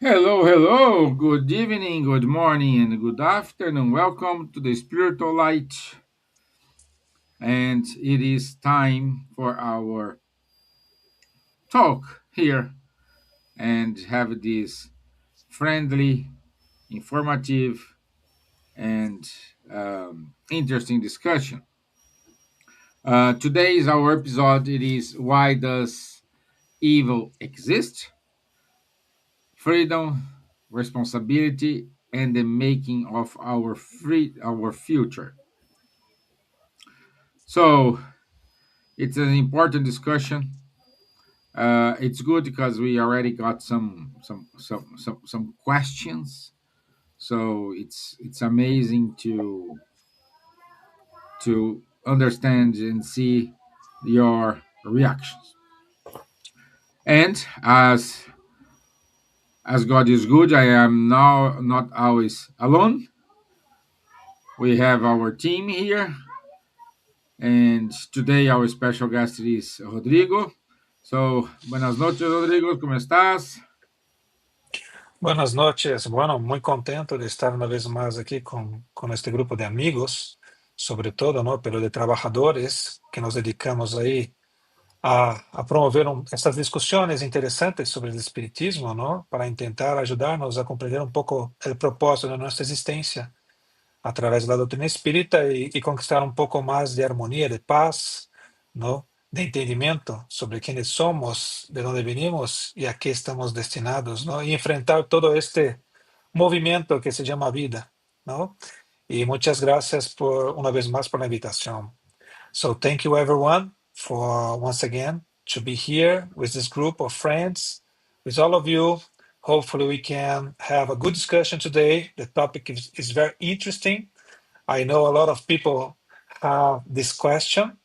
Hello, hello. Good evening, good morning, and good afternoon. Welcome to the Spiritual Light. And it is time for our talk here and have this friendly, informative, and interesting discussion. Today is our episode. It is Why Does Evil Exist? Freedom, responsibility, and the making of our future. So it's an important discussion. It's good because we already got some questions. So it's amazing to understand and see your reactions. And as God is good, I am now not always alone. We have our team here, and today our special guest is Rodrigo. So, buenas noches, Rodrigo. ¿Cómo estás? Buenas noches. Bueno, muy contento de estar una vez más aquí con este grupo de amigos, sobre todo, ¿no? Pero de trabajadores que nos dedicamos ahí a promover estas discusiones interesantes sobre el espiritismo, ¿no? Para intentar ayudarnos a comprender un poco el propósito de nuestra existencia a través de la doctrina espírita y conquistar un poco más de armonía, de paz, ¿no? De entendimiento sobre quiénes somos, de dónde venimos y a qué estamos destinados, ¿no? Y enfrentar todo este movimiento que se llama vida, ¿no? Y muchas gracias por una vez más por la invitación. So thank you everyone for once again to be here with this group of friends, with all of you. Hopefully we can have a good discussion today. The topic is very interesting. I know a lot of people have this question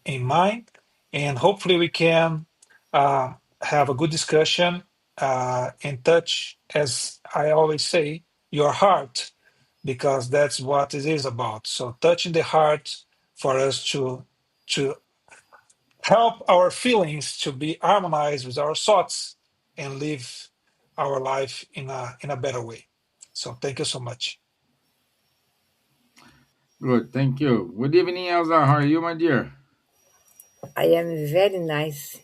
in mind, and hopefully we can uh, have a good discussion and touch, as I always say, your heart, because that's what it is about. So touching the heart for us to help our feelings to be harmonized with our thoughts and live our life in a better way. So thank you so much. Good, thank you. Good evening, Elsa. How are you, my dear? I am very nice,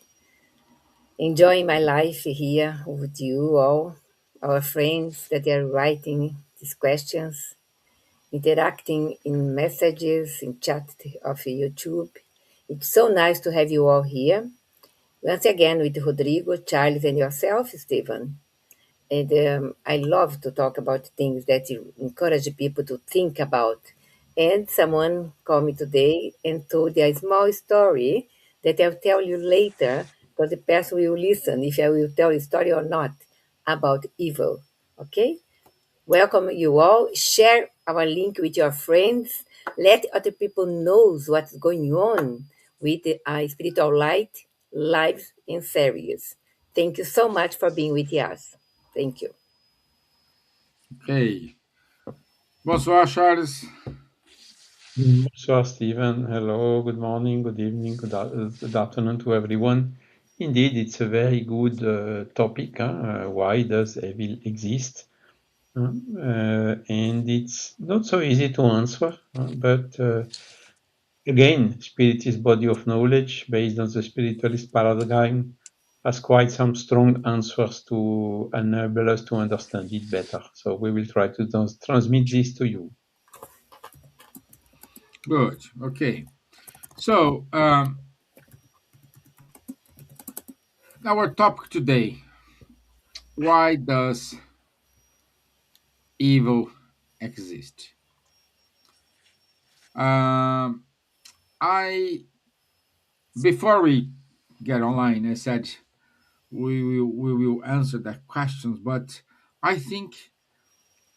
enjoying my life here with you all, our friends that are writing these questions, interacting in messages, in chat of YouTube. It's so nice to have you all here. Once again with Rodrigo, Charles, and yourself, Stevan. And I love to talk about things that encourage people to think about. And someone called me today and told a small story that I'll tell you later, because the person will listen if I will tell a story or not about evil. Okay? Welcome you all. Share our link with your friends. Let other people know what's going on with the spiritual light, lives, and series. Thank you so much for being with us. Thank you. Okay. Bonsoir, Charles. Bonsoir, Steven. Hello, good morning, good evening, good afternoon to everyone. Indeed, it's a very good topic. Why does evil exist? And it's not so easy to answer, but again, spirit is body of knowledge based on the spiritualist paradigm has quite some strong answers to enable us to understand it better. So we will try to transmit this to you. Good. Okay. So, our topic today: Why does evil exist? Um, I Before we get online, I said we will answer that questions, but I think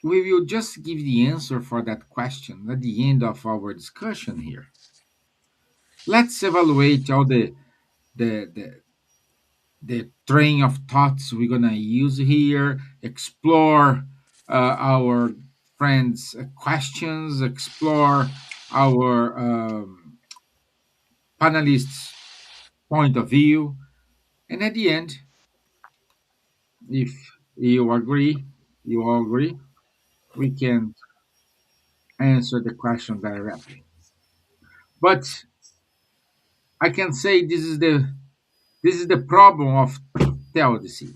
we will just give the answer for that question at the end of our discussion here. Let's evaluate all the the, the train of thoughts we're gonna use here, explore our friends' questions, explore our panelists' point of view, and at the end, if you agree, you all agree, we can answer the question directly. But I can say this is the problem of theodicy,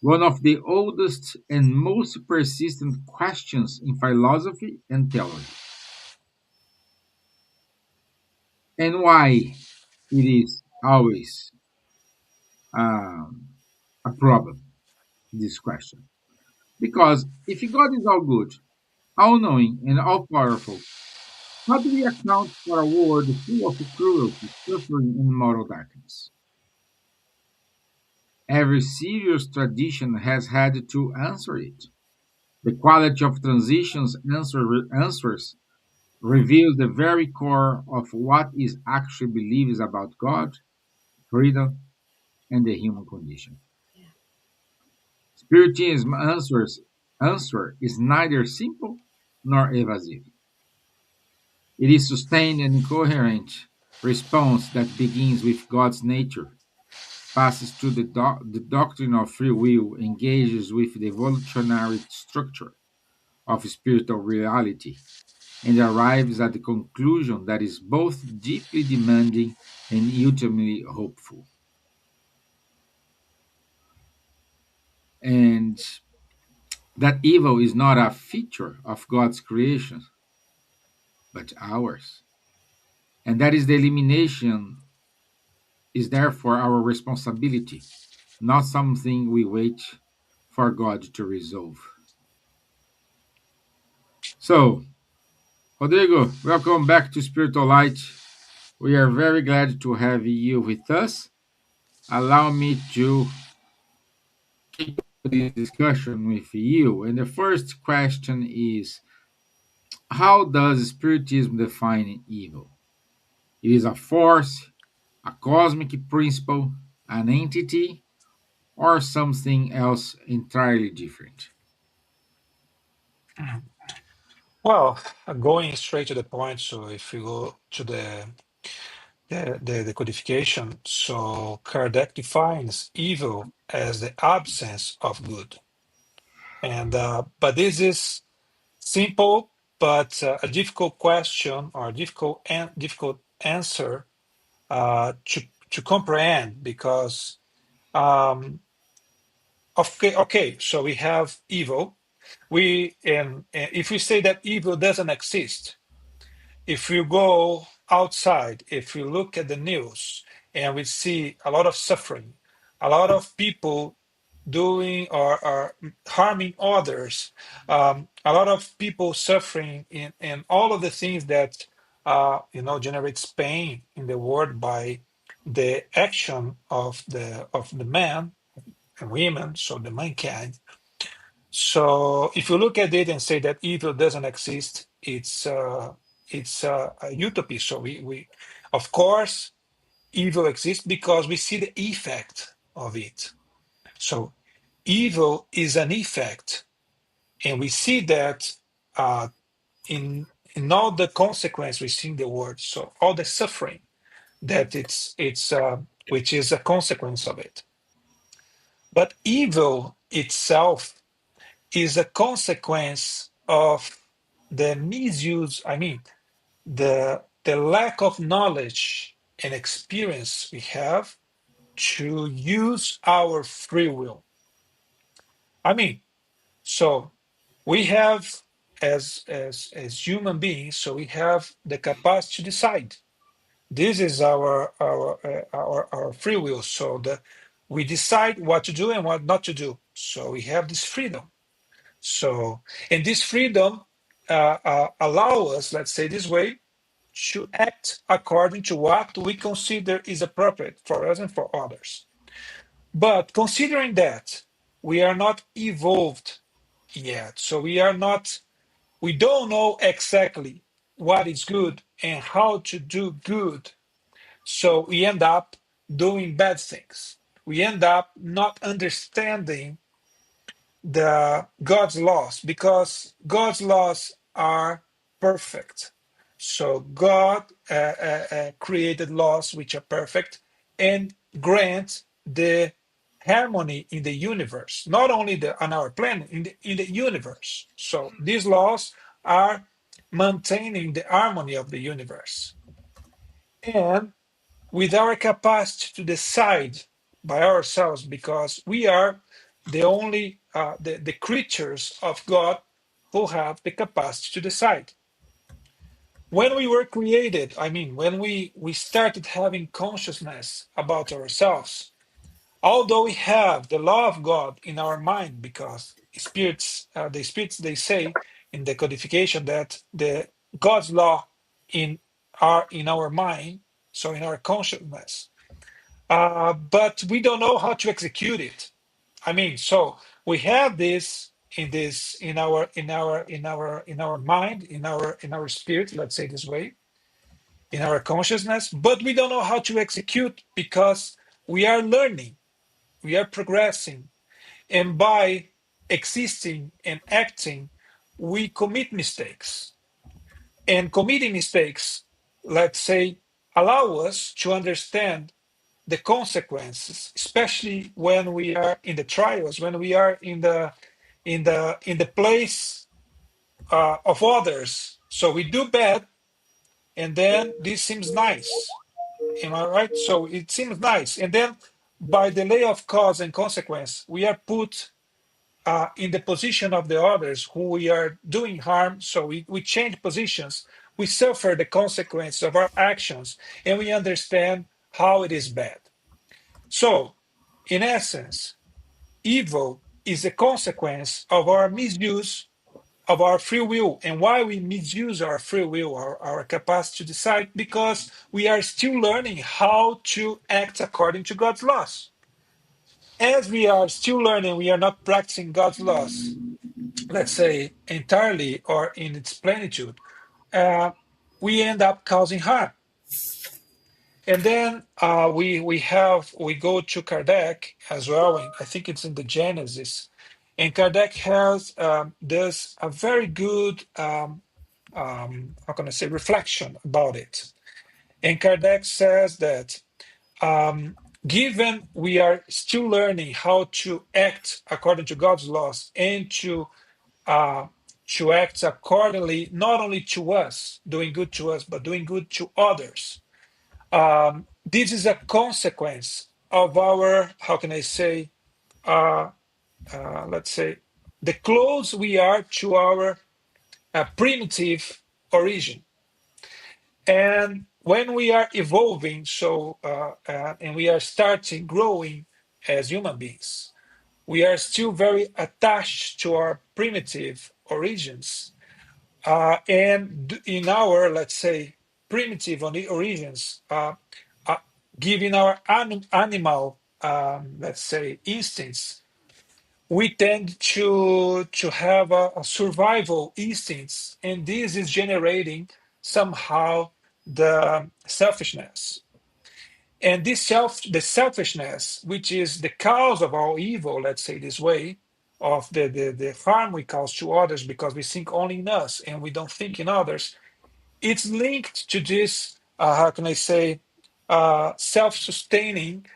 one of the oldest and most persistent questions in philosophy and theology, and why it is always um, a problem. This question, because if God is all good, all knowing, and all powerful, how do we account for a world full of cruelty, suffering, and moral darkness? Every serious tradition has had to answer it. The quality of transitions answers reveals the very core of what is actually believed about God, freedom, and the human condition. Spiritism answer is neither simple nor evasive. It is sustained and coherent response that begins with God's nature, passes through the doctrine of free will, engages with the evolutionary structure of spiritual reality, and arrives at the conclusion that is both deeply demanding and ultimately hopeful. And that evil is not a feature of God's creation, but ours. And that is the elimination is therefore our responsibility, not something we wait for God to resolve. So, Rodrigo, welcome back to Spiritual Light. We are very glad to have you with us. Allow me to kick off this discussion with you. And the first question is, how does Spiritism define evil? It is a force, a cosmic principle, an entity, or something else entirely different? Mhm. Well, going straight to the point, so if you go to the codification, so Kardec defines evil as the absence of good. And but this is simple, but a difficult question or difficult answer to comprehend because okay, so we have evil. We and if we say that evil doesn't exist, if you go outside, if you look at the news and we see a lot of suffering, a lot of people doing or harming others, a lot of people suffering in all of the things that generates pain in the world by the action of the man and women, so the mankind. So if you look at it and say that evil doesn't exist, it's a utopia. So we of course evil exists because we see the effect of it. So evil is an effect, and we see that uh, in all the consequence we see in the world. So all the suffering that it's which is a consequence of it. But evil itself is a consequence of the misuse, I mean, the lack of knowledge and experience we have to use our free will. I mean, so we have as human beings, so we have the capacity to decide. This is our free will. So we decide what to do and what not to do. So we have this freedom. So, and this freedom allow us, let's say this way, to act according to what we consider is appropriate for us and for others. But considering that we are not evolved yet, so we don't know exactly what is good and how to do good. So we end up doing bad things. We end up not understanding the God's laws because God's laws are perfect. So God created laws which are perfect and grant the harmony in the universe, not only on our planet, in the universe. So these laws are maintaining the harmony of the universe. And with our capacity to decide by ourselves, because we are the only the creatures of God who have the capacity to decide. When we were created, I mean, when we started having consciousness about ourselves, although we have the law of God in our mind, because spirits, the spirits, they say in the codification that the God's law are in our mind, so in our consciousness, but we don't know how to execute it. I mean, so we have this in our mind, in our spirit, let's say this way, in our consciousness, but we don't know how to execute because we are learning, we are progressing, and by existing and acting, we commit mistakes. And committing mistakes, let's say, allow us to understand the consequences, especially when we are in the trials, when we are in the place of others. So we do bad, and then this seems nice. Am I right? So it seems nice, and then by the lay of cause and consequence, we are put in the position of the others who we are doing harm. So we change positions, we suffer the consequence of our actions, and we understand how it is bad. So, in essence, evil is a consequence of our misuse of our free will. And why we misuse our free will, our capacity to decide, because we are still learning how to act according to God's laws. As we are still learning, we are not practicing God's laws, let's say entirely or in its plenitude, uh, we end up causing harm. And then we go to Kardec as well, and I think it's in the Genesis. And Kardec has does a very good how can I say reflection about it. And Kardec says that given we are still learning how to act according to God's laws and uh, to act accordingly, not only to us, doing good to us, but doing good to others. This is a consequence of our, how can I say, uh, let's say, the close we are to our primitive origin. And when we are evolving, and we are starting growing as human beings, we are still very attached to our primitive origins. And in our, let's say, primitive origins, uh, given our animal, let's say, instincts, we tend to have a survival instincts, and this is generating somehow the selfishness. And the selfishness, which is the cause of all evil, let's say this way, of the harm we cause to others because we think only in us and we don't think in others, it's linked to this, how can I say, self-sustaining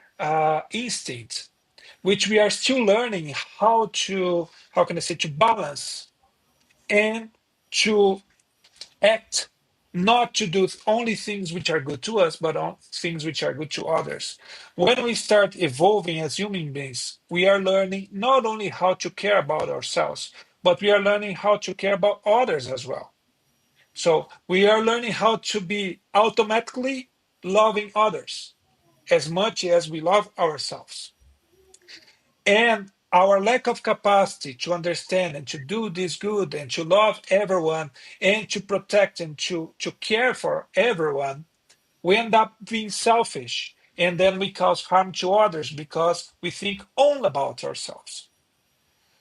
instinct, which we are still learning how can I say, to balance and to act, not to do only things which are good to us, but on things which are good to others. When we start evolving as human beings, we are learning not only how to care about ourselves, but we are learning how to care about others as well. So we are learning how to be automatically loving others as much as we love ourselves. And our lack of capacity to understand and to do this good and to love everyone and to protect and to care for everyone, we end up being selfish. And then we cause harm to others because we think only about ourselves.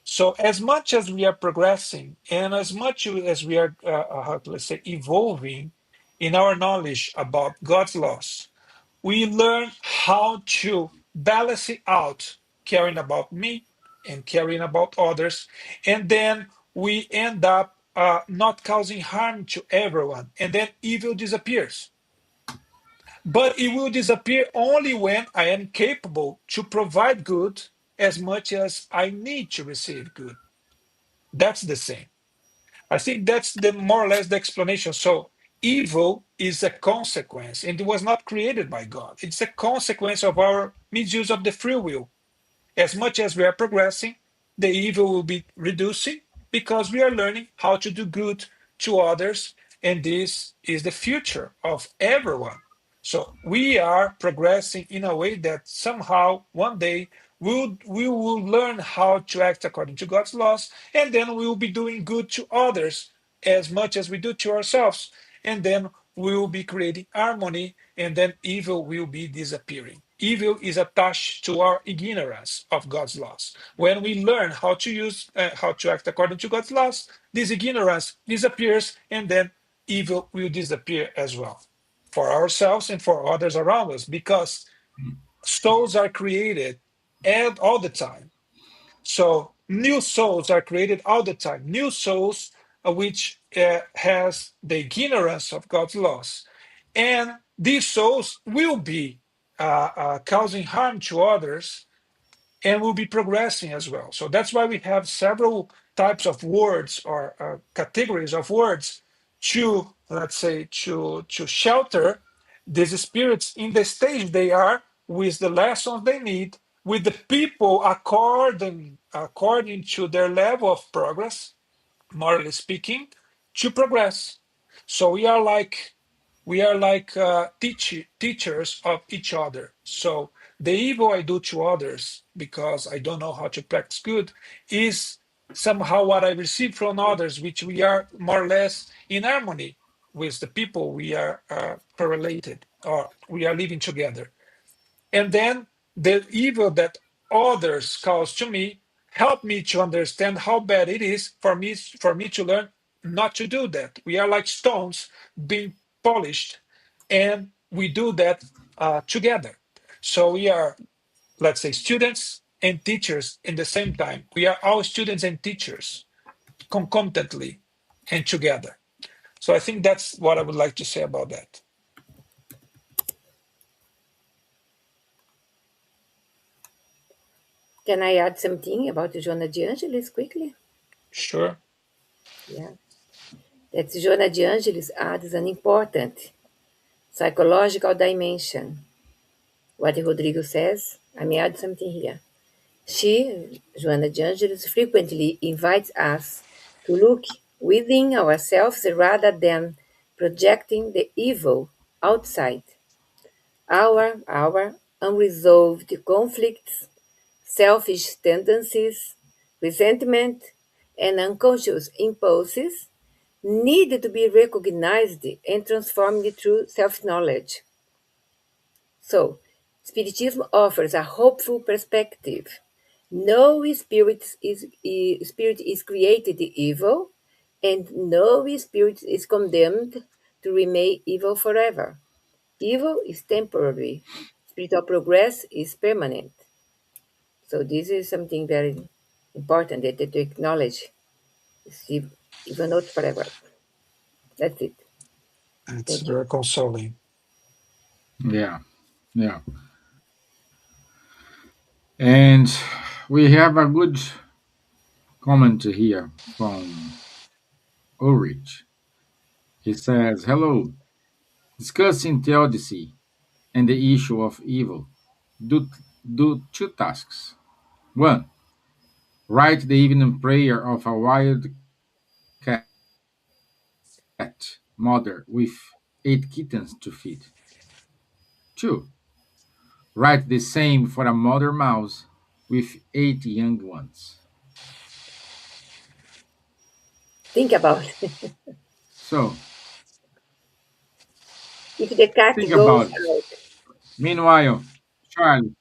So, as much as we are progressing and as much as we are, let's say, evolving in our knowledge about God's laws, we learn how to balance it out, caring about me and caring about others. And then we end up not causing harm to everyone. And then evil disappears. But it will disappear only when I am capable to provide good as much as I need to receive good. That's the same. I think that's the more or less the explanation. So evil is a consequence, and it was not created by God. It's a consequence of our misuse of the free will. As much as we are progressing, the evil will be reducing because we are learning how to do good to others, and this is the future of everyone. So we are progressing in a way that somehow one day we will learn how to act according to God's laws, and then we will be doing good to others as much as we do to ourselves. And then we will be creating harmony, and then evil will be disappearing. Evil is attached to our ignorance of God's laws. When we learn how to act according to God's laws, this ignorance disappears, and then evil will disappear as well for ourselves and for others around us, because souls are created and all the time. So new souls are created all the time. New souls which has the ignorance of God's laws, and these souls will be causing harm to others and will be progressing as well. So that's why we have several types of words or categories of words to, let's say, to shelter these spirits in the stage they are, with the lessons they need, with the people according to their level of progress, morally speaking, to progress. So we are like teachers of each other. So the evil I do to others because I don't know how to practice good is somehow what I receive from others, which we are more or less in harmony with the people we are correlated or we are living together. And then the evil that others cause to me help me to understand how bad it is for me to learn not to do that. We are like stones being polished, and we do that together. So we are, let's say, students and teachers in the same time. We are all students and teachers concomitantly and together. So I think that's what I would like to say about that. Can I add something about Joana de Angelis quickly? Sure. Yeah. That Joana de Angelis adds an important psychological dimension. What Rodrigo says, I may add something here. She, Joana de Angelis, frequently invites us to look within ourselves rather than projecting the evil outside. Our unresolved conflicts, selfish tendencies, resentment, and unconscious impulses need to be recognized and transformed through self knowledge. So, Spiritism offers a hopeful perspective. No spirit is created evil, and no spirit is condemned to remain evil forever. Evil is temporary. Spiritual progress is permanent. So this is something very important that to acknowledge. See, even not forever. That's it. It's Thank you. very consoling. Yeah, yeah. And we have a good comment here from Ulrich. He says, "Hello, discussing theodicy and the issue of evil. Do, do two tasks. One, write the evening prayer of a wild cat mother with 8 kittens to feed. Two, write the same for a mother mouse with 8 young ones." Think about So if the cat think goes about it. out. Meanwhile, Charlie,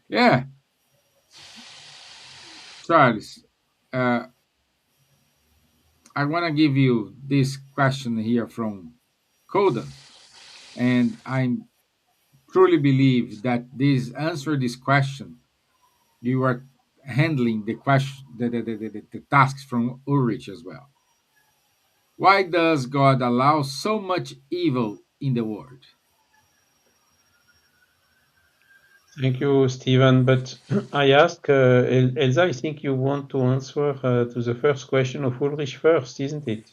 yeah, Charles, uh, I want to give you this question here from Coden, and I truly believe that this answer this question you are handling the question the tasks from Ulrich as well. Why does God allow so much evil in the world? Thank you, Stevan. But I ask Elsa, I think you want to answer to the first question of Ulrich first, isn't it?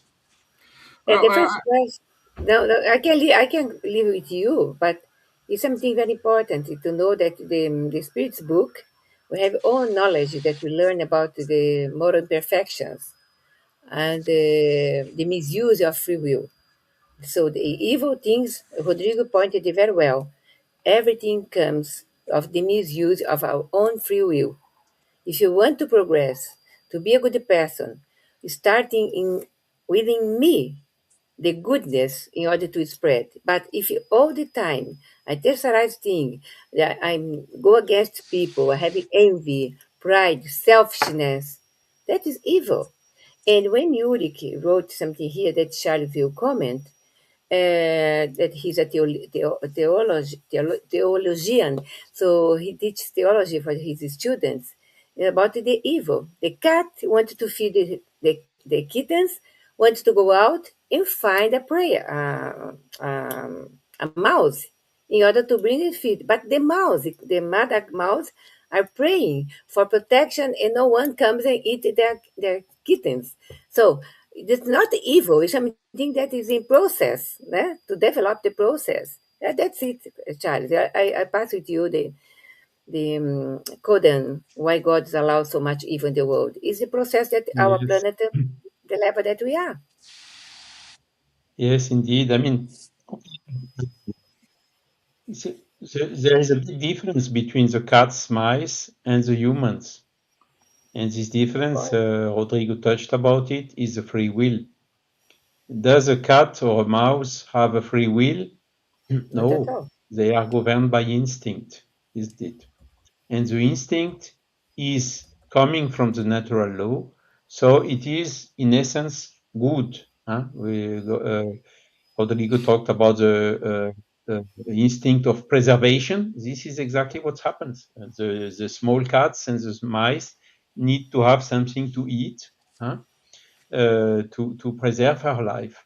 Well, The first question, no, no, I can leave with you, but it's something very important to know that the Spirit's book, we have all knowledge that we learn about the moral imperfections and the misuse of free will. So the evil things, Rodrigo pointed it very well. Everything comes of the misuse of our own free will. If you want to progress, to be a good person, starting in within me, the goodness in order to spread. But if you, all the time I terrorize thing that I go against people, having envy, pride, selfishness, that is evil. And when Ulrich wrote something here that Charlie will comment, that he's a theologian, so he teaches theology for his students about the evil. The cat wanted to feed the kittens, wanted to go out and find a prey, a mouse, in order to bring it feed. But the mouse, the mother mouse, are praying for protection, and no one comes and eat their kittens. So it's not evil, it's something that is in process, to develop the process. That's it, Charles. I pass with you the code on why God allows so much evil in the world. It's the process that our Yes. planet, the level that we are. Yes, indeed. I mean, there is a big difference between the cats, mice, and the humans. And this difference, Rodrigo touched about it, is the free will. Does a cat or a mouse have a free will? Not at No, all. they are governed by instinct, isn't it? And the instinct is coming from the natural law, so it is in essence good. Rodrigo talked about the instinct of preservation. This is exactly what happens. The small cats and the mice need to have something to eat, to preserve her life.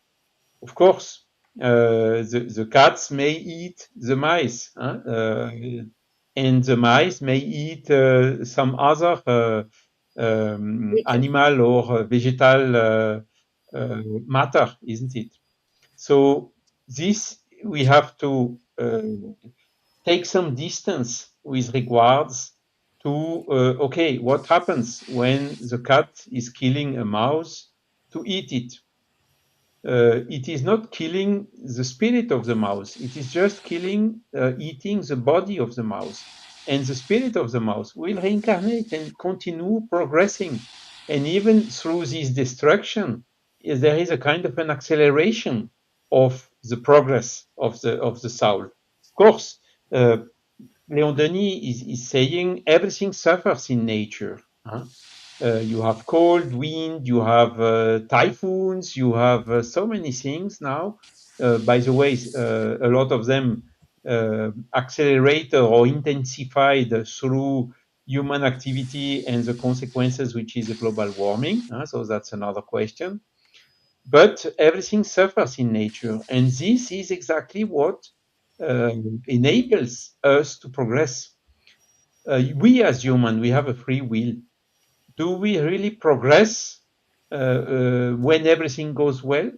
Of course, the cats may eat the mice, and the mice may eat some other Creatures. animal or vegetal matter, isn't it? So this we have to take some distance with regards to okay, what happens when the cat is killing a mouse to eat it? It is not killing the spirit of the mouse. It is just killing, eating the body of the mouse. And the spirit of the mouse will reincarnate and continue progressing. And even through this destruction, there is a kind of an acceleration of the progress of the soul. Of course, Leon Denis is saying everything suffers in nature. Huh? You have cold, wind, you have typhoons, you have so many things now. By the way, a lot of them accelerated or intensified through human activity and the consequences, which is the global warming. So that's another question. But everything suffers in nature, and this is exactly what enables us to progress. We as humans, we have a free will. Do we really progress when everything goes well?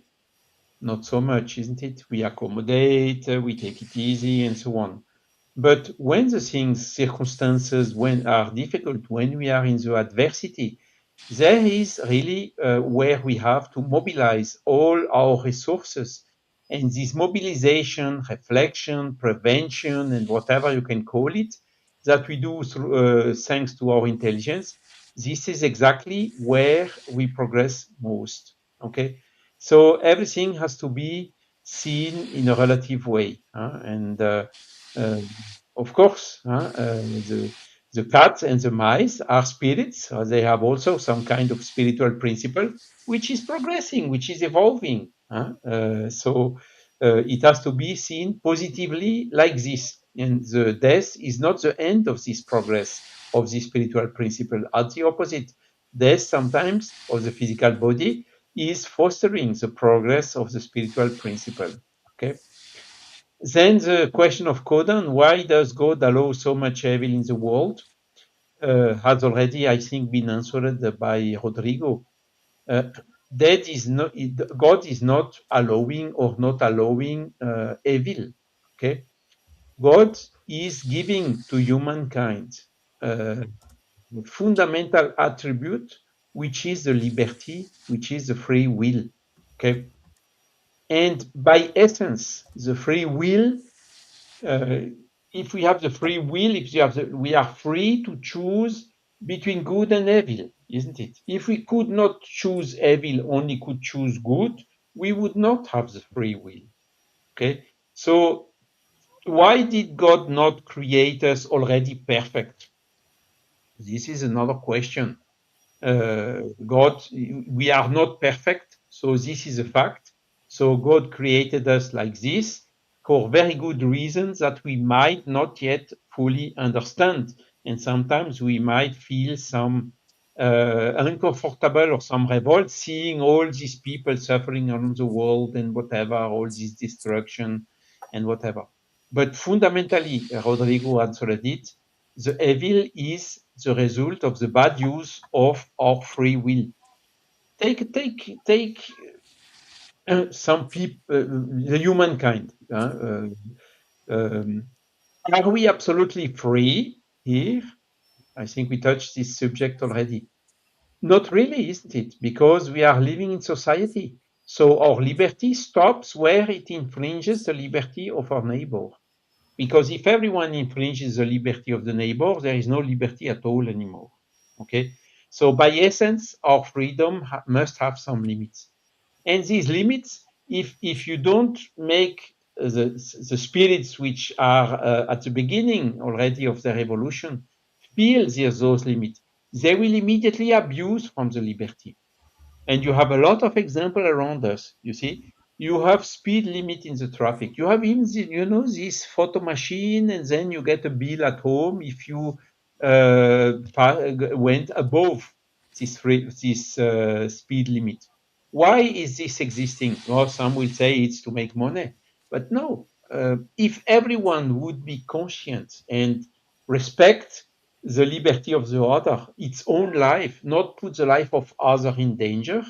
Not so much, isn't it? We accommodate, we take it easy, and so on. But when the things, circumstances, when are difficult, when we are in the adversity, there is really where we have to mobilize all our resources. And this mobilization, reflection, prevention, and whatever you can call it, that we do through, thanks to our intelligence, this is exactly where we progress most. Okay, so everything has to be seen in a relative way, and uh, of course, the cat and the mice are spirits. They have also some kind of spiritual principle, which is progressing, which is evolving. So it has to be seen positively like this. And the death is not the end of this progress of this spiritual principle. At the opposite, death sometimes of the physical body is fostering the progress of the spiritual principle. Okay. Then the question of Codan, why does God allow so much evil in the world, has already, I think, been answered by Rodrigo. That is not, God is not allowing or not allowing evil. Okay, God is giving to humankind a fundamental attribute, which is the liberty, which is the free will. Okay, and by essence, the free will. If we have the free will, if you have we are free to choose between good and evil, isn't it? If we could not choose evil, only could choose good, we would not have the free will. Okay, so why did God not create us already perfect? This is another question. God, we are not perfect, so this is a fact. So God created us like this for very good reasons that we might not yet fully understand. And sometimes we might feel some uncomfortable or some revolt seeing all these people suffering around the world and whatever, all this destruction and whatever. But fundamentally, Rodrigo answered it, the evil is the result of the bad use of our free will. Take some people, the humankind. Are we absolutely free here? I think we touched this subject already. Not really, isn't it? Because we are living in society. So our liberty stops where it infringes the liberty of our neighbor. Because if everyone infringes the liberty of the neighbor, there is no liberty at all anymore. Okay? So by essence, our freedom must have some limits. And these limits, if you don't make the spirits which are at the beginning already of the revolution feel those limits, they will immediately abuse from the liberty. And you have a lot of example around us. You see, you have speed limit in the traffic. You have even this photo machine, and then you get a bill at home if you went above this speed limit. Why is this existing? Well, some will say it's to make money, but no. If everyone would be conscient and respect the liberty of the other, its own life, not put the life of other in danger,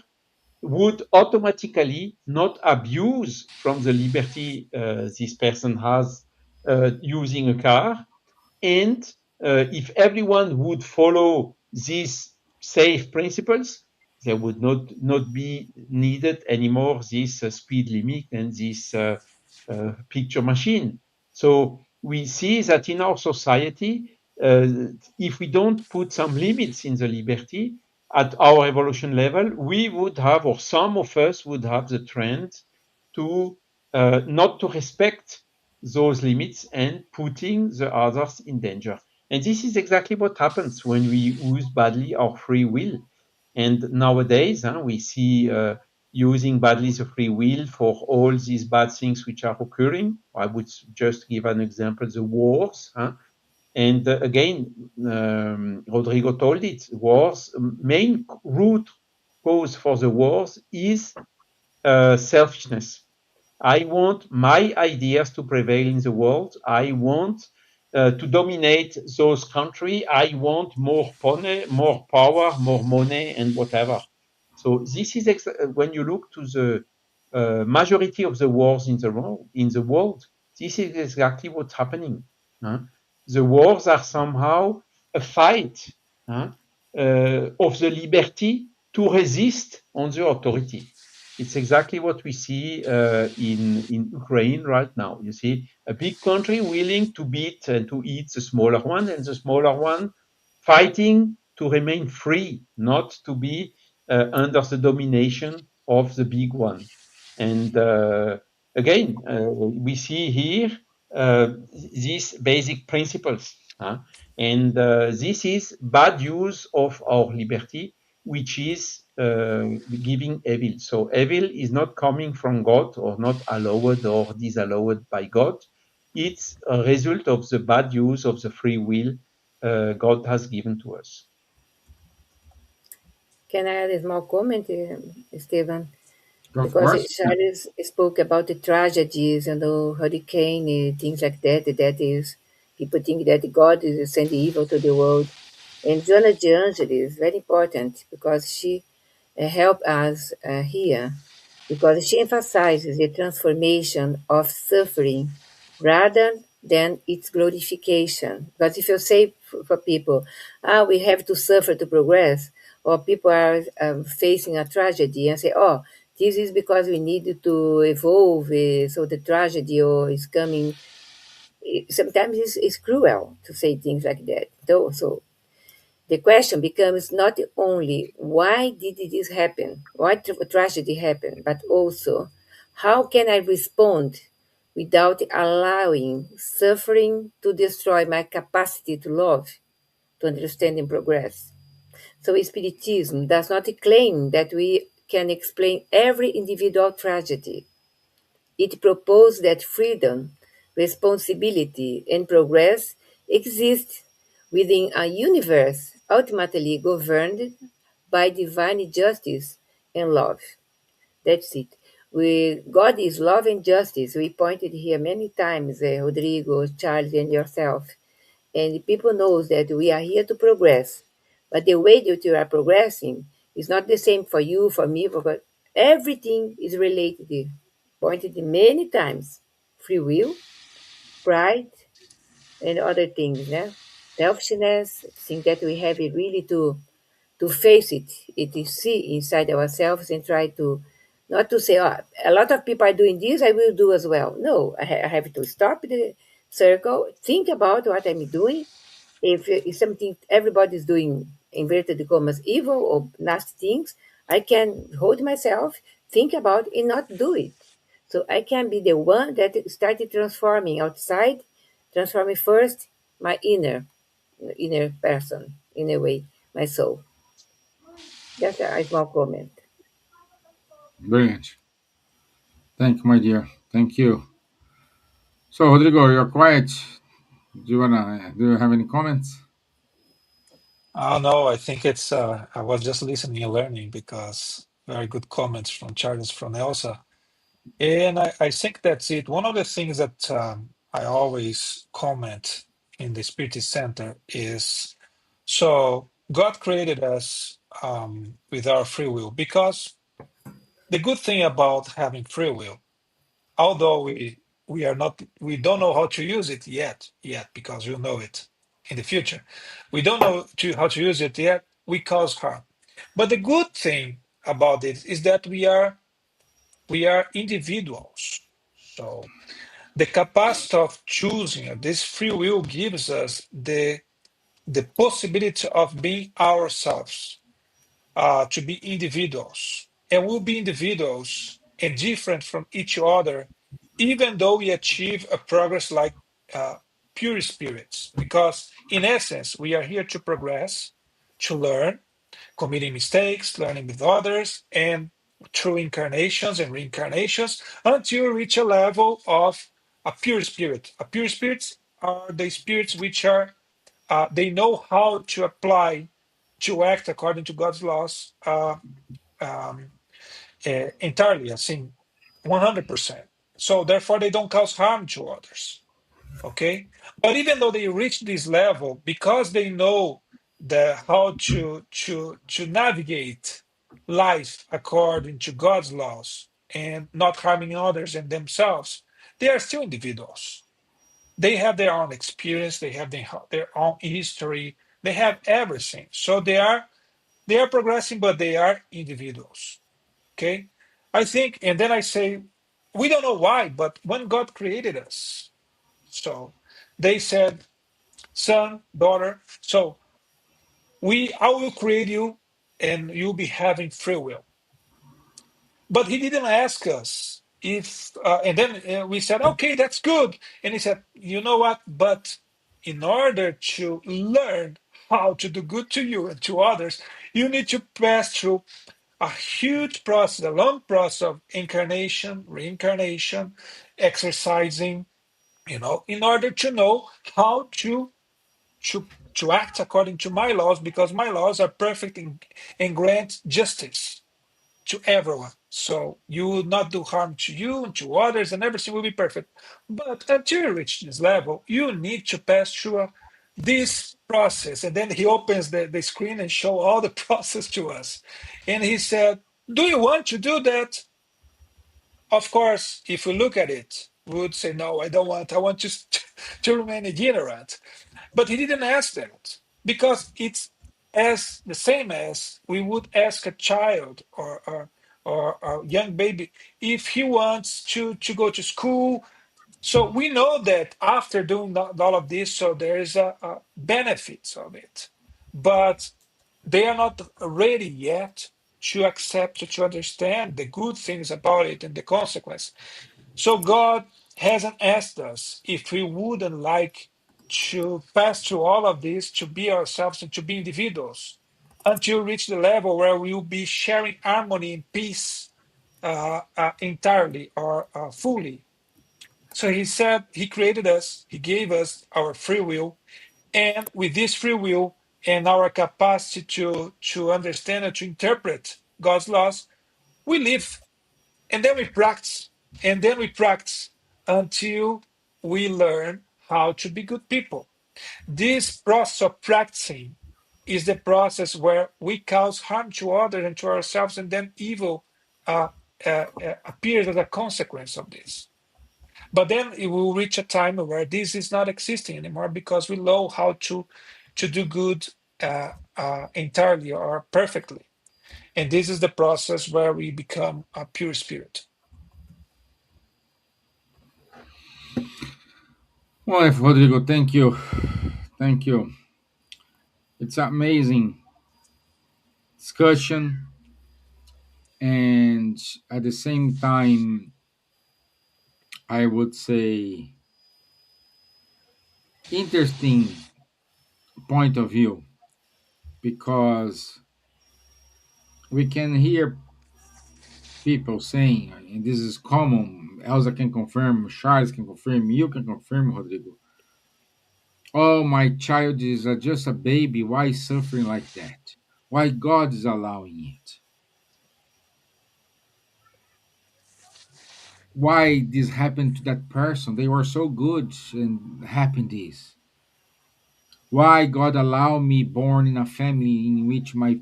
would automatically not abuse from the liberty this person has using a car. And if everyone would follow these safe principles, there would not be needed anymore this speed limit and this picture machine. So we see that in our society, if we don't put some limits in the liberty at our evolution level, we would have, or some of us would have the trend to not to respect those limits and putting the others in danger. And this is exactly what happens when we use badly our free will. And nowadays, we see using badly the free will for all these bad things which are occurring. I would just give an example, the wars. And again, Rodrigo told it, wars, main root cause for the wars is selfishness. I want my ideas to prevail in the world. I want to dominate those countries. I want more power, more money, and whatever. So this is when you look to the majority of the wars in the world. This is exactly what's happening. The wars are somehow a fight of the liberty to resist on the authority. It's exactly what we see in Ukraine right now. You see, a big country willing to beat and to eat the smaller one, and the smaller one fighting to remain free, not to be under the domination of the big one. And again, we see here these basic principles. And this is bad use of our liberty, which is giving evil. So evil is not coming from God or not allowed or disallowed by God. It's a result of the bad use of the free will God has given to us. Can I add a small comment, Stevan? Of because course. Yeah. Charles spoke about the tragedies and the hurricane, things like that. That is, people think that God is sending evil to the world. And Joanna de Angelis is very important because she helped us here, because she emphasizes the transformation of suffering rather than its glorification. Because if you say for people, we have to suffer to progress, or people are facing a tragedy and say, oh, this is because we need to evolve, so the tragedy or is coming. Sometimes it's cruel to say things like that. So the question becomes not only why did this happen, why tragedy happened, but also how can I respond without allowing suffering to destroy my capacity to love, to understand and progress. So Spiritism does not claim that we can explain every individual tragedy. It proposed that freedom, responsibility, and progress exist within a universe ultimately governed by divine justice and love. That's it. God is love and justice. We pointed here many times, Rodrigo, Charles, and yourself. And people knows that we are here to progress. But the way that you are progressing is not the same for you, for me, for God. Everything is related, pointed many times. Free will, pride, and other things, né? Selfishness, think that we have it really to face it, it is see inside ourselves and try to not to say, oh, a lot of people are doing this, I will do as well. No, I have to stop the circle, think about what I'm doing. If something everybody's doing inverted commas evil or nasty things, I can hold myself, think about and not do it. So I can be the one that started transforming outside, transforming first my inner person, in a way, my soul. Just a small comment. Brilliant. Thank you, my dear. Thank you. So, Rodrigo, you're quiet. Do you have any comments? Oh no, I think it's I was just listening and learning because very good comments from Charles, from Elsa. And I think that's it. One of the things that I always comment in the Spirit Center is, so God created us with our free will, because the good thing about having free will, although we are not, we don't know how to use it yet, because we'll know it in the future. We don't know how to use it yet. We cause harm. But the good thing about it is that we are individuals. So the capacity of choosing, this free will gives us the possibility of being ourselves, to be individuals. And we'll be individuals and different from each other, even though we achieve a progress like uh, pure spirits. Because in essence, we are here to progress, to learn, committing mistakes, learning with others, and through incarnations and reincarnations until we reach a level of a pure spirit. A pure spirits are the spirits which are, they know how to apply, to act according to God's laws, um, entirely, I think 100%. So therefore, they don't cause harm to others. Okay, but even though they reach this level, because they know how to navigate life according to God's laws and not harming others and themselves, they are still individuals. They have their own experience, they have their own history, they have everything. So they are progressing, but they are individuals. Okay, I think, and then I say, we don't know why, but when God created us, so they said, son, daughter, so I will create you and you'll be having free will. But he didn't ask us if, and then we said, okay, that's good. And he said, you know what? But in order to learn how to do good to you and to others, you need to pass through a huge process, a long process of incarnation, reincarnation, exercising, in order to know how to act according to my laws, because my laws are perfect and grant justice to everyone. So you will not do harm to you and to others, and everything will be perfect. But until you reach this level, you need to pass through this process. And then he opens the screen and show all the process to us. And he said, do you want to do that? Of course, if we look at it, we would say, no, I don't want. I want just to remain ignorant. But he didn't ask that because it's as the same as we would ask a child or a young baby if he wants to go to school. So we know that after doing all of this, so there is a benefits of it, but they are not ready yet to accept, to understand the good things about it and the consequence. So God hasn't asked us if we wouldn't like to pass through all of this, to be ourselves and to be individuals until we reach the level where we will be sharing harmony and peace entirely or fully. So he said he created us, he gave us our free will, and with this free will and our capacity to understand and to interpret God's laws, we live and then we practice and then we practice until we learn how to be good people. This process of practicing is the process where we cause harm to others and to ourselves, and then evil appears as a consequence of this. But then it will reach a time where this is not existing anymore because we know how to do good entirely or perfectly. And this is the process where we become a pure spirit. Well, Rodrigo, thank you. Thank you. It's amazing discussion, and at the same time, I would say interesting point of view, because we can hear people saying, and this is common. Elsa can confirm, Charles can confirm, you can confirm, Rodrigo. Oh, my child is just a baby. Why suffering like that? Why God is allowing it? Why this happened to that person? They were so good and happened this. Why God allow me born in a family in which my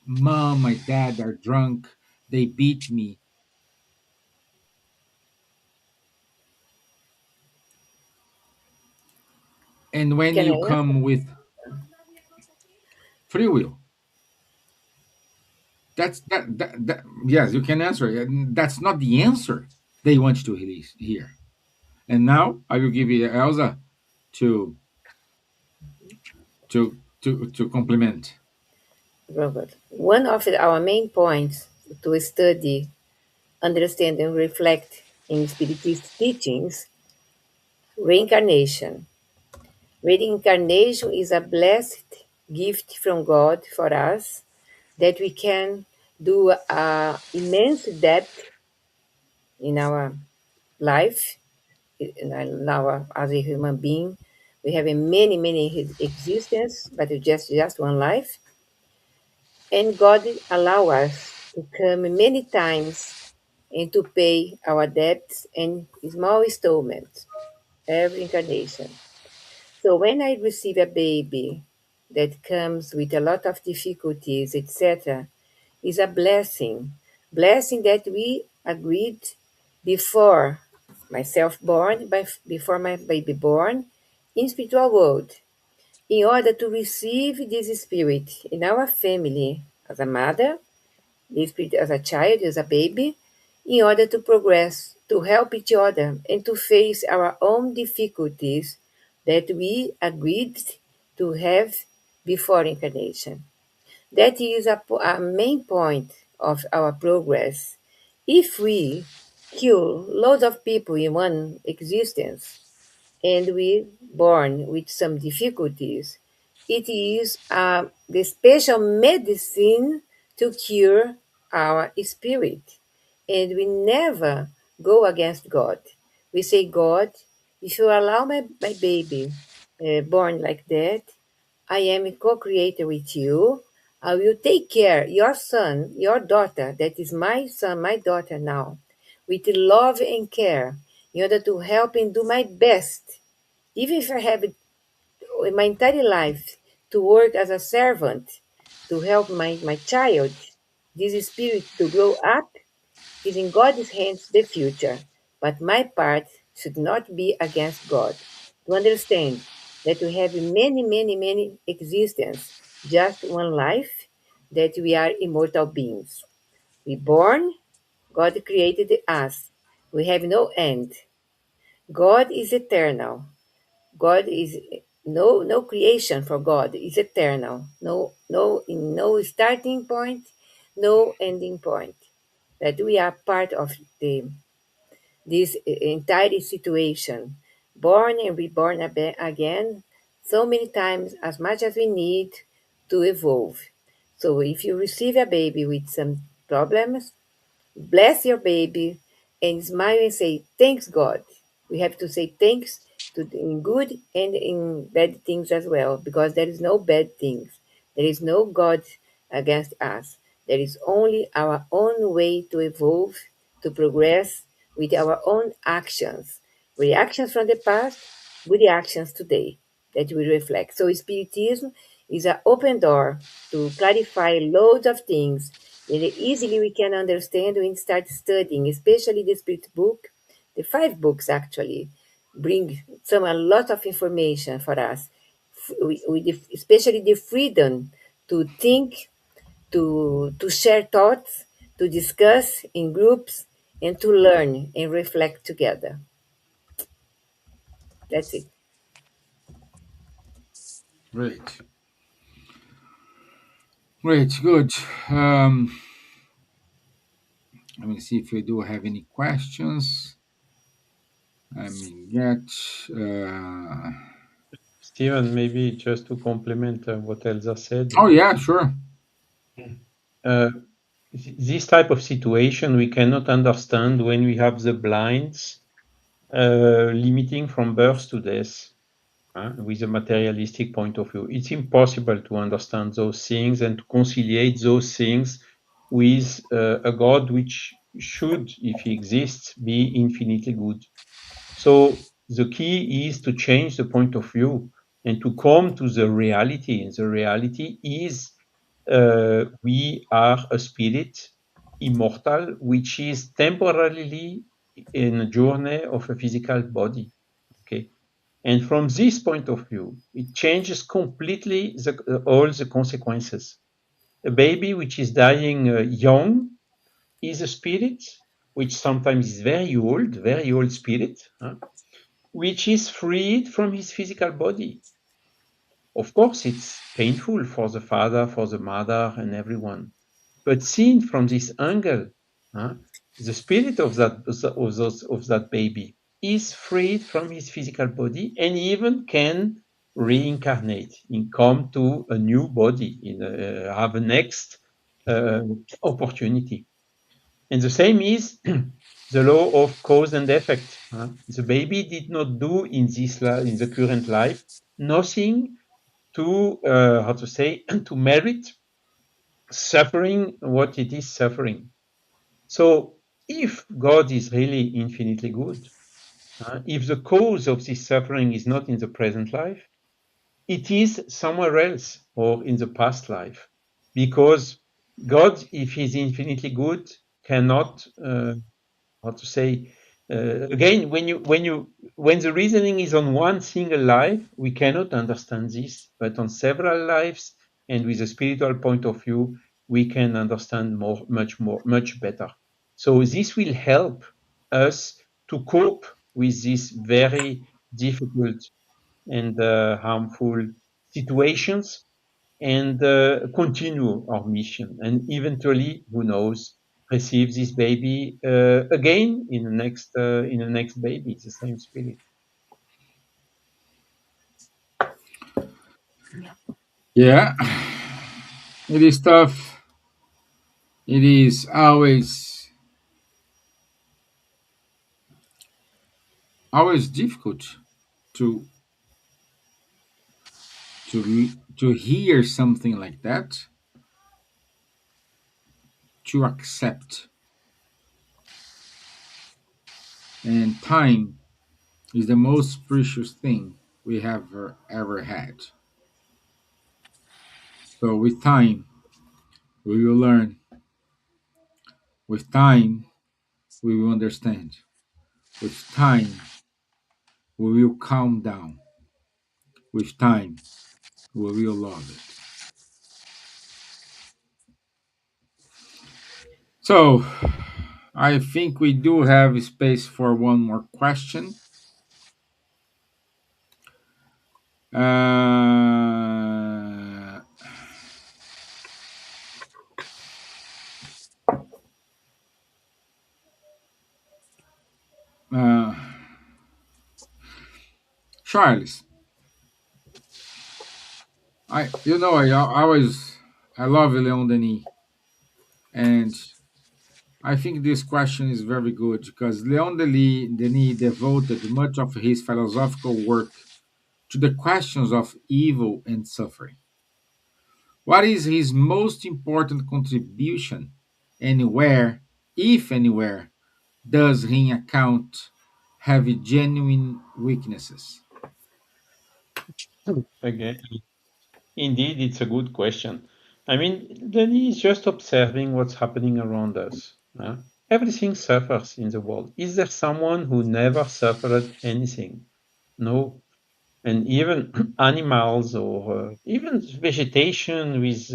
mom, my dad are drunk, they beat me. And when Can I you answer? come with free will, that yes, you can answer it. And that's not the answer they want to release here. And now I will give you Elsa to to complement. Robert. One of our main points to study, understand, and reflect in Spiritist teachings, reincarnation. Reincarnation is a blessed gift from God for us that we can do immense depth in our life, in our as a human being. We have a many existence, but it's just one life. And God allow us to come many times and to pay our debts and small installments every incarnation. So when I receive a baby that comes with a lot of difficulties, etc., is a blessing. Blessing that we agreed before myself born, before my baby born, in spiritual world, in order to receive this spirit in our family as a mother, this spirit as a child, as a baby, in order to progress, to help each other, and to face our own difficulties that we agreed to have before incarnation. That is a main point of our progress. If we kill loads of people in one existence and we born with some difficulties, it is the special medicine to cure our spirit. And we never go against God. We say, God, if you allow my baby born like that, I am a co creator with you. I will take care your son, your daughter, that is my son, my daughter now, with love and care, in order to help and do my best, even if I have in my entire life to work as a servant to help my child, this spirit to grow up is in God's hands the future, but my part should not be against God. To understand that we have many, many, many existence, just one life, that we are immortal beings. We born, God created us. We have no end. God is eternal. God is no creation for God is eternal. No starting point, no ending point. That we are part of the this entire situation, born and reborn again, so many times as much as we need to evolve. So if you receive a baby with some problems, bless your baby and smile and say thanks God. We have to say thanks to in good and in bad things as well, because there is no bad things. There is no God against us. There is only our own way to evolve, to progress with our own actions. Reactions from the past, good reactions today that we reflect. So Spiritism is an open door to clarify loads of things that easily we can understand when we start studying, especially the Spirit book. The five books actually bring some a lot of information for us, especially the freedom to think, to share thoughts, to discuss in groups, and to learn and reflect together. That's it. Great. Great. Good. Um, Let me see if we do have any questions. I mean, get. Steven, maybe just to complement what Elsa said, Oh yeah, sure. uh, this type of situation we cannot understand when we have the blinds limiting from birth to death with a materialistic point of view. It's impossible to understand those things and to conciliate those things with a God which should, if he exists, be infinitely good. So the key is to change the point of view and to come to the reality. And the reality is we are a spirit, immortal, which is temporarily in a journey of a physical body. Okay, and from this point of view, it changes completely all the consequences. A baby which is dying young is a spirit, which sometimes is very old spirit, which is freed from his physical body. Of course, it's painful for the father, for the mother, and everyone. But seen from this angle, huh, the spirit of that baby is freed from his physical body and even can reincarnate and come to a new body, have a next uh, opportunity. And the same is the law of cause and effect. The baby did not do in in the current life nothing to how to say to merit suffering what it is suffering. So if God is really infinitely good, if the cause of this suffering is not in the present life, it is somewhere else or in the past life, because God, if He's infinitely good, cannot how to say again when the reasoning is on one single life we cannot understand this, but on several lives and with a spiritual point of view we can understand much better. So this will help us to cope with these very difficult and harmful situations and continue our mission. And eventually, who knows, receive this baby again in the next baby, the same spirit. Yeah, it is tough. It is always difficult to to hear something like that. to accept. And time is the most precious thing we have ever had. So with time, we will learn. With time, we will understand. With time, we will calm down. With time, we will love it. So, I think we do have space for one more question. Uh, uh, Charles, I love Leon Denis, and I think this question is very good because Denis devoted much of his philosophical work to the questions of evil and suffering. What is his most important contribution, and where, if anywhere, does he account have genuine weaknesses? Again, indeed, it's a good question. I mean, Denis is just observing what's happening around us. Everything suffers in the world. Is there someone who never suffered anything? No. And even animals or even vegetation with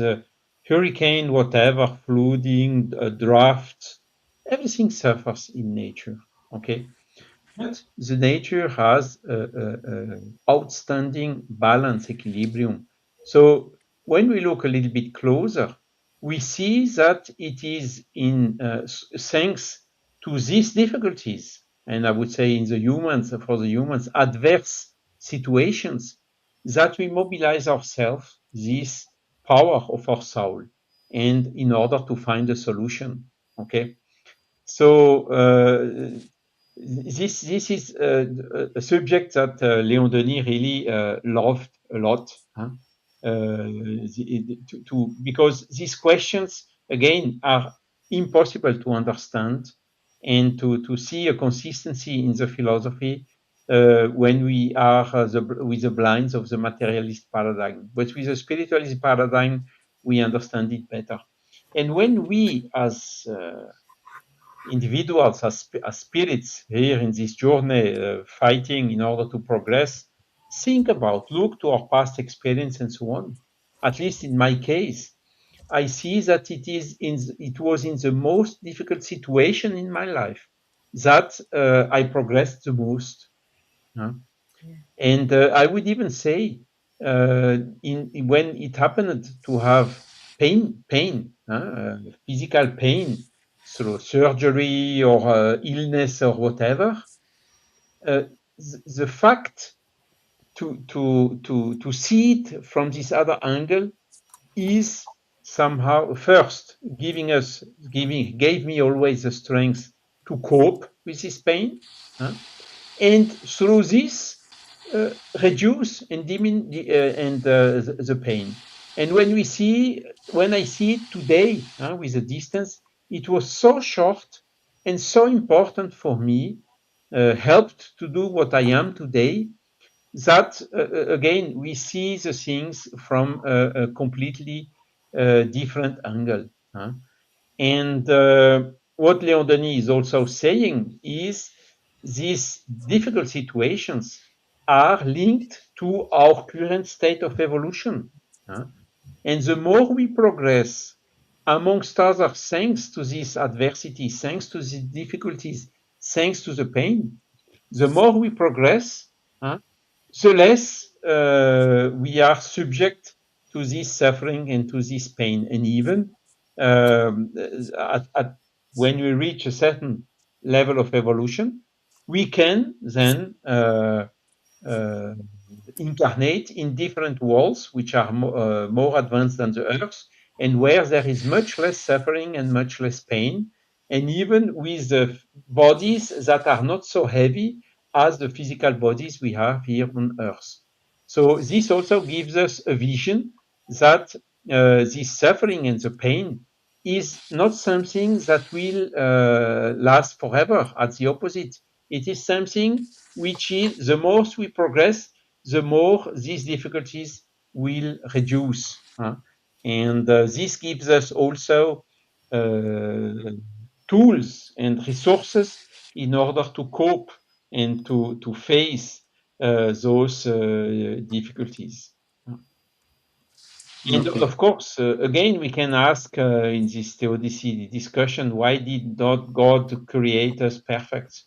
hurricane, whatever, flooding, drought, everything suffers in nature. Okay, but the nature has a outstanding balance, equilibrium. So when we look a little bit closer, we see that it is in thanks to these difficulties, and I would say in the humans, for the humans, adverse situations, that we mobilize ourselves, this power of our soul, and in order to find a solution. Okay, so this is a subject that Léon Denis really loved a lot. Huh? Because these questions again are impossible to understand and to see a consistency in the philosophy when we are with the blinds of the materialist paradigm. But with the spiritualist paradigm, we understand it better. And when we, as individuals, as spirits here in this journey, fighting in order to progress, think about, look to our past experience and so on. At least in my case, I see that it was in the most difficult situation in my life that I progressed the most. Huh? And I would even say, when it happened to have pain, physical pain through surgery or illness or whatever, the fact to see it from this other angle is somehow first gave me always the strength to cope with this pain, and through this reduce and the pain. And when I see it today with a distance, it was so short and so important for me, helped to do what I am today, that again we see the things from a completely different angle. And what Leon Denis is also saying is these difficult situations are linked to our current state of evolution. And the more we progress, amongst other, thanks to this adversity, thanks to the difficulties, thanks to the pain, the more we progress, the less we are subject to this suffering and to this pain. And even when we reach a certain level of evolution, we can then incarnate in different worlds which are more advanced than the Earth, and where there is much less suffering and much less pain, and even with the bodies that are not so heavy as the physical bodies we have here on Earth. So this also gives us a vision that this suffering and the pain is not something that will last forever. At the opposite, it is something which is the more we progress, the more these difficulties will reduce. And this gives us also uh, tools and resources in order to cope and to face those difficulties. And Okay. of course, again, we can ask in this theodicy discussion, why did not God create us perfect?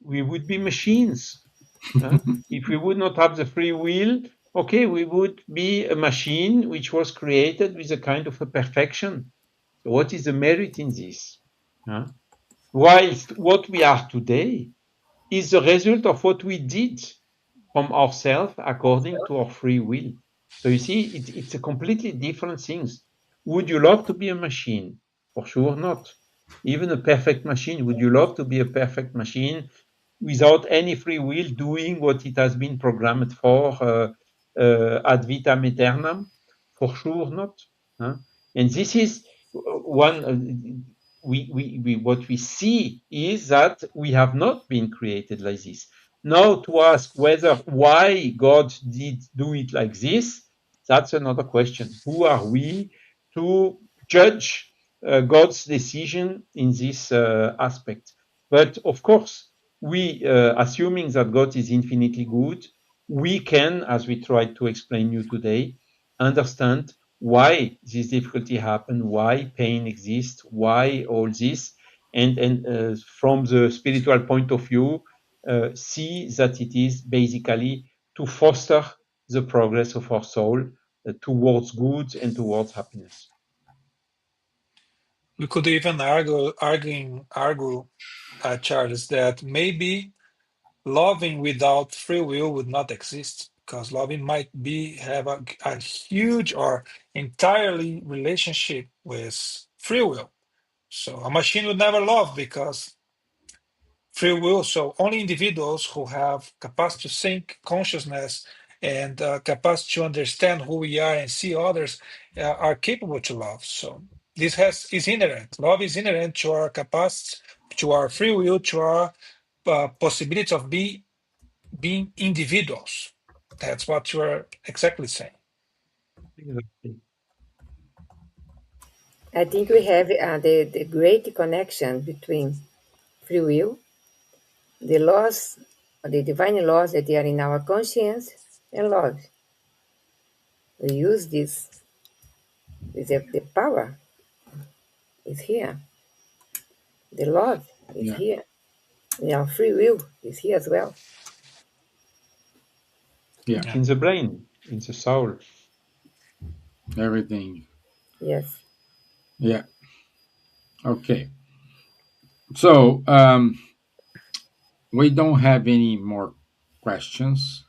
We would be machines. Huh? If we would not have the free will, okay, we would be a machine which was created with a kind of a perfection. So what is the merit in this? Huh? Whilst what we are today is the result of what we did from ourselves according to our free will. So you see, it's a completely different things. Would you love to be a machine? For sure not. Even a perfect machine, would you love to be a perfect machine without any free will doing what it has been programmed for ad vitam aeternam? For sure not. Huh? And this is one, what we see is that we have not been created like this. Now to ask whether why God did do it like this, that's another question. Who are we to judge God's decision in this aspect? But of course, we, assuming that God is infinitely good, we can, as we tried to explain you today, understand why this difficulty happened, why pain exists, why all this, and from the spiritual point of view, see that it is basically to foster the progress of our soul towards good and towards happiness. We could even argue, Charles, that maybe loving without free will would not exist because loving might be have a huge or entirely relationship with free will. So a machine would never love because free will. So only individuals who have capacity to think, consciousness, and capacity to understand who we are and see others are capable to love. So this is inherent. Love is inherent to our capacity, to our free will, to our possibility of being individuals. That's what you are exactly saying. Exactly. I think we have the great connection between free will, the laws, the divine laws that are in our conscience, and love. We use this, the power is here, the love is Yeah. here, and our free will is here as well. Yeah. It's Yeah. in the brain, in the soul. Everything. Yes. Yeah. Okay. So we don't have any more questions.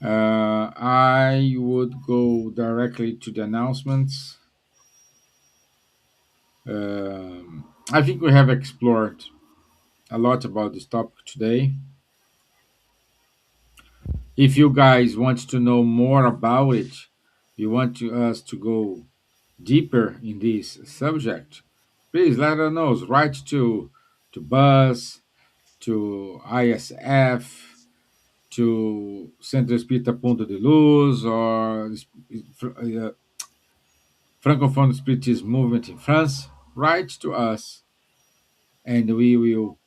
I would go directly to the announcements. I think we have explored a lot about this topic today. If you guys want to know more about it, you want us to go deeper in this subject, please let us know. Write to Buzz, to ISF, to Centro Espírita Ponto de Luz, or Francophone Spiritist Movement in France. Write to us, and we will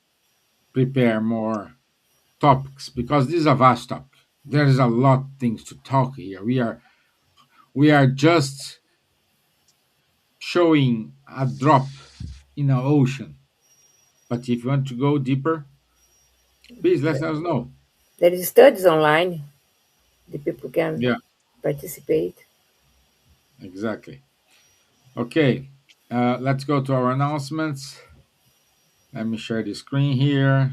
prepare more topics because this is a vast topic. There is a lot of things to talk here. We are just showing a drop in an ocean. But if you want to go deeper, please let us know. There is studies online. The people can Yeah, participate. exactly. Okay, let's go to our announcements. Let me share the screen here.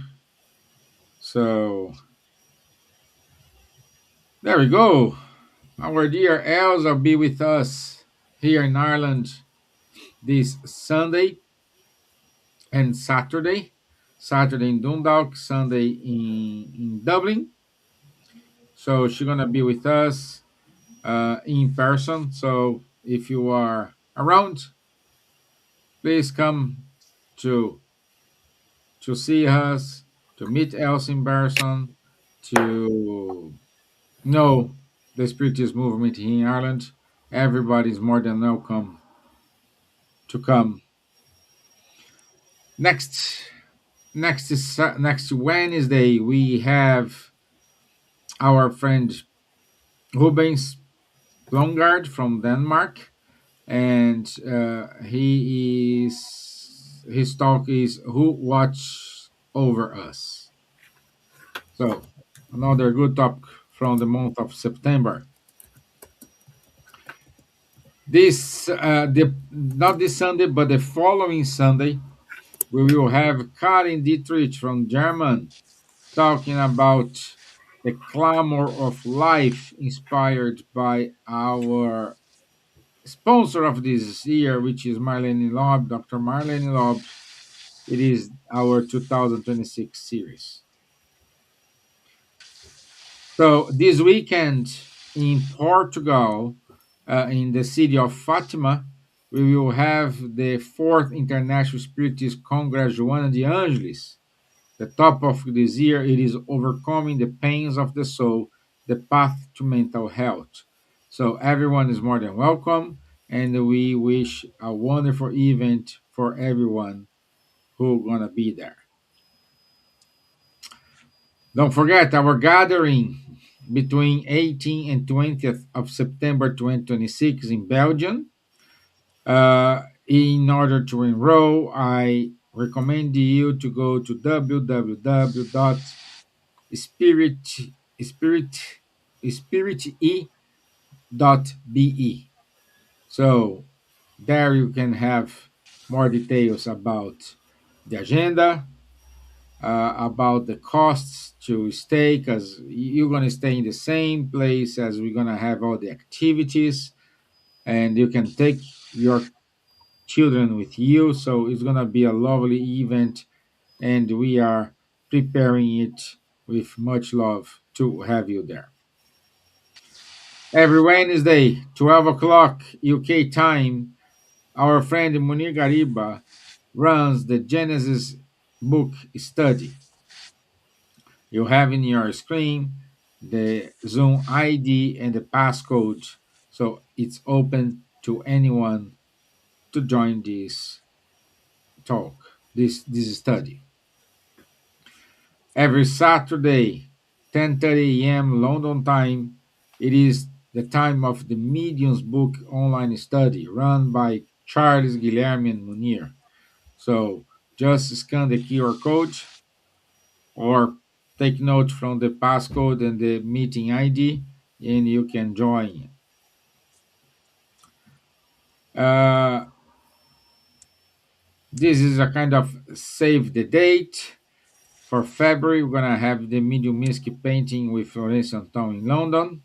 So there we go. Our dear Elsa will be with us here in Ireland this Sunday and Saturday. Saturday in Dundalk, Sunday in Dublin. So she's gonna be with us in person. So if you are around, Please come to see us, to meet Elsa in person, to know the Spiritist movement here in Ireland. Everybody is more than welcome to come. Next, next Wednesday we have our friend Rubens Blongard from Denmark, and his talk is "Who Watch Over Us." So another good topic from the month of September. The not this Sunday, but the following Sunday, we will have Karin Dietrich from German talking about the clamor of life inspired by our sponsor of this year, which is Marlene Loeb, Dr. Marlene Loeb. It is our 2026 series. So this weekend in Portugal, in the city of Fatima, we will have the fourth International Spiritist Congress Joana de Angelis. The top of this year it is overcoming the pains of the soul, the path to mental health. So everyone is more than welcome, and we wish a wonderful event for everyone who gonna be there. Don't forget our gathering between 18th and 20th of September 2026 in Belgium. In order to enroll, I recommend you to go to www.spirit spirit spirit.be. So there you can have more details about the agenda, about the costs to stay, because you're going to stay in the same place as we're going to have all the activities, and you can take your children with you. So it's going to be a lovely event, and we are preparing it with much love to have you there. Every Wednesday, 12 o'clock UK time, our friend Munir Gariba runs the Genesis book study. You have in your screen the Zoom ID and the passcode, so it's open to anyone to join this talk, this study. Every Saturday, 10:30 a.m. London time, it is the time of the Mediums book online study run by Charles, Guilherme, and Munir. So just scan the QR code or take note from the passcode and the meeting ID, and you can join. Uh, this is a kind of save the date. For February, we're going to have the Mediumistic painting with Florence Anton in London.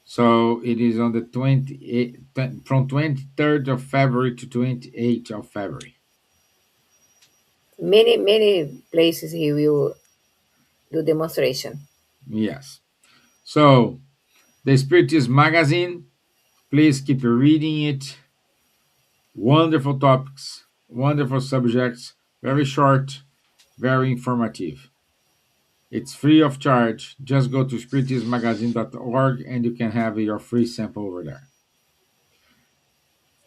So it is on the 28th, from 23rd of February to 28th of February. Many places he will do demonstration. Yes. So the Spiritist magazine, please keep reading it. Wonderful topics, wonderful subjects, very short, very informative. It's free of charge. Just go to spiritismagazine.org and you can have your free sample over there.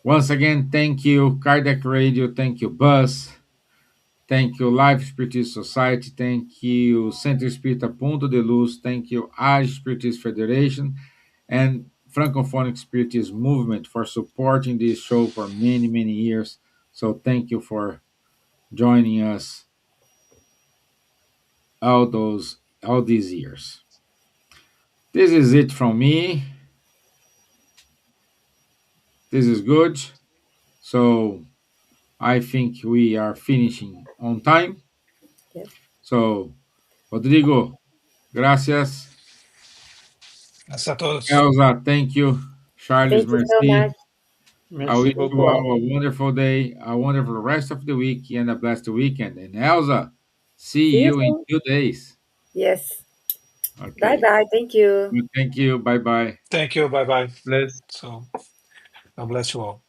Once again, thank you, Kardec Radio. Thank you, Buzz. Thank you, Life Spiritist Society. Thank you, Centro Espírita Ponto de Luz. Thank you, AGE Spiritist Federation and Francophonic Spiritist Movement for supporting this show for many, many years. So thank you for joining us all these years. This is it from me. This is good. So I think we are finishing on time. Yes. So Rodrigo, gracias. Gracias a todos. Elsa, thank you. Charles, Thank you so much. merci. I Merci wish Thank you you beaucoup. all. all a wonderful day, a wonderful rest of the week, and a blessed weekend. And Elsa, see See you you in soon. 2 days. Yes. Bye Okay. bye. Thank you. Thank you. Bye bye. Thank you. Bye bye. Bless. So, God bless you all.